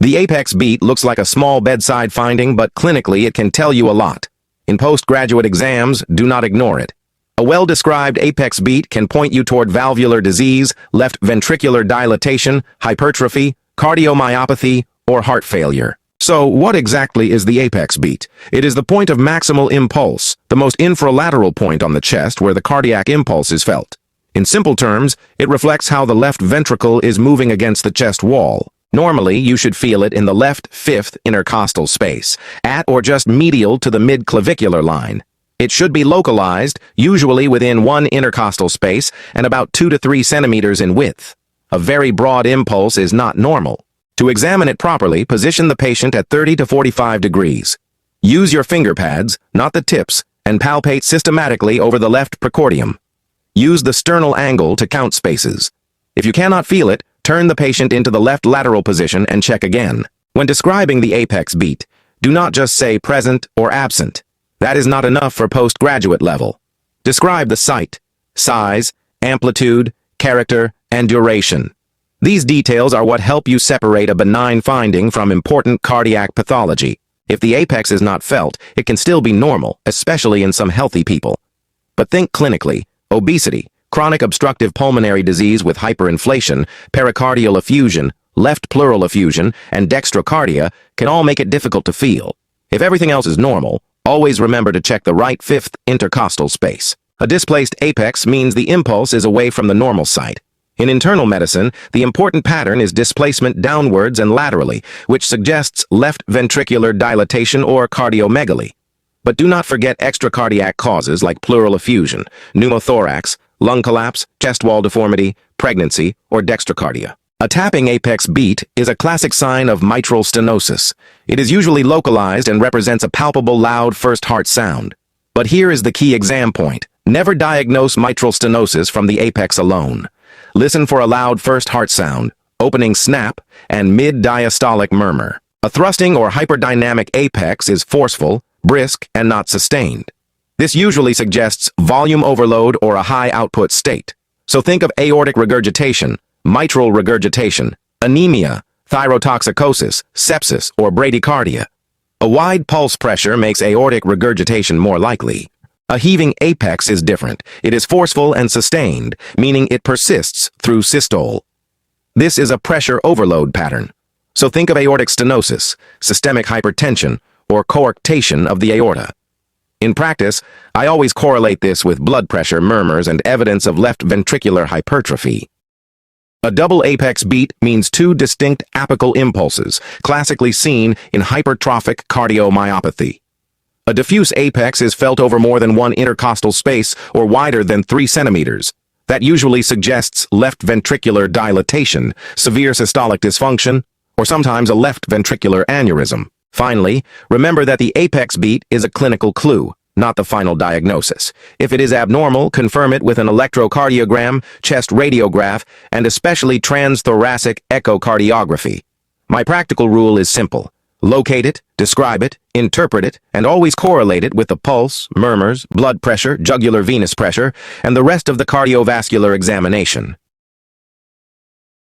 The apex beat looks like a small bedside finding, but clinically it can tell you a lot. In postgraduate exams, do not ignore it. A well-described apex beat can point you toward valvular disease, left ventricular dilatation, hypertrophy, cardiomyopathy, or heart failure. So, what exactly is the apex beat? It is the point of maximal impulse, the most infralateral point on the chest where the cardiac impulse is felt. In simple terms, it reflects how the left ventricle is moving against the chest wall. Normally, you should feel it in the left fifth intercostal space, at or just medial to the mid-clavicular line. It should be localized, usually within one intercostal space and about 2 to 3 centimeters in width. A very broad impulse is not normal. To examine it properly, position the patient at 30 to 45 degrees. Use your finger pads, not the tips, and palpate systematically over the left precordium. Use the sternal angle to count spaces. If you cannot feel it, turn the patient into the left lateral position and check again. When describing the apex beat, do not just say present or absent. That is not enough for postgraduate level. Describe the site, size, amplitude, character, and duration. These details are what help you separate a benign finding from important cardiac pathology. If the apex is not felt, it can still be normal, especially in some healthy people. But think clinically. Obesity, chronic obstructive pulmonary disease with hyperinflation, pericardial effusion, left pleural effusion, and dextrocardia can all make it difficult to feel. If everything else is normal, always remember to check the right fifth intercostal space. A displaced apex means the impulse is away from the normal site. In internal medicine, the important pattern is displacement downwards and laterally, which suggests left ventricular dilatation or cardiomegaly. But do not forget extracardiac causes like pleural effusion, pneumothorax, lung collapse, chest wall deformity, pregnancy, or dextrocardia. A tapping apex beat is a classic sign of mitral stenosis. It is usually localized and represents a palpable loud first heart sound. But here is the key exam point. Never diagnose mitral stenosis from the apex alone. Listen for a loud first heart sound, opening snap, and mid-diastolic murmur. A thrusting or hyperdynamic apex is forceful, brisk, and not sustained. This usually suggests volume overload or a high output state. So think of aortic regurgitation, mitral regurgitation, anemia, thyrotoxicosis, sepsis, or bradycardia. A wide pulse pressure makes aortic regurgitation more likely. A heaving apex is different. It is forceful and sustained, meaning it persists through systole. This is a pressure overload pattern. So think of aortic stenosis, systemic hypertension, or coarctation of the aorta. In practice, I always correlate this with blood pressure murmurs and evidence of left ventricular hypertrophy. A double apex beat means two distinct apical impulses, classically seen in hypertrophic cardiomyopathy. A diffuse apex is felt over more than one intercostal space or wider than 3 centimeters. That usually suggests left ventricular dilatation, severe systolic dysfunction, or sometimes a left ventricular aneurysm. Finally, remember that the apex beat is a clinical clue, not the final diagnosis. If it is abnormal, confirm it with an electrocardiogram, chest radiograph, and especially transthoracic echocardiography. My practical rule is simple. Locate it, describe it, interpret it, and always correlate it with the pulse, murmurs, blood pressure, jugular venous pressure, and the rest of the cardiovascular examination.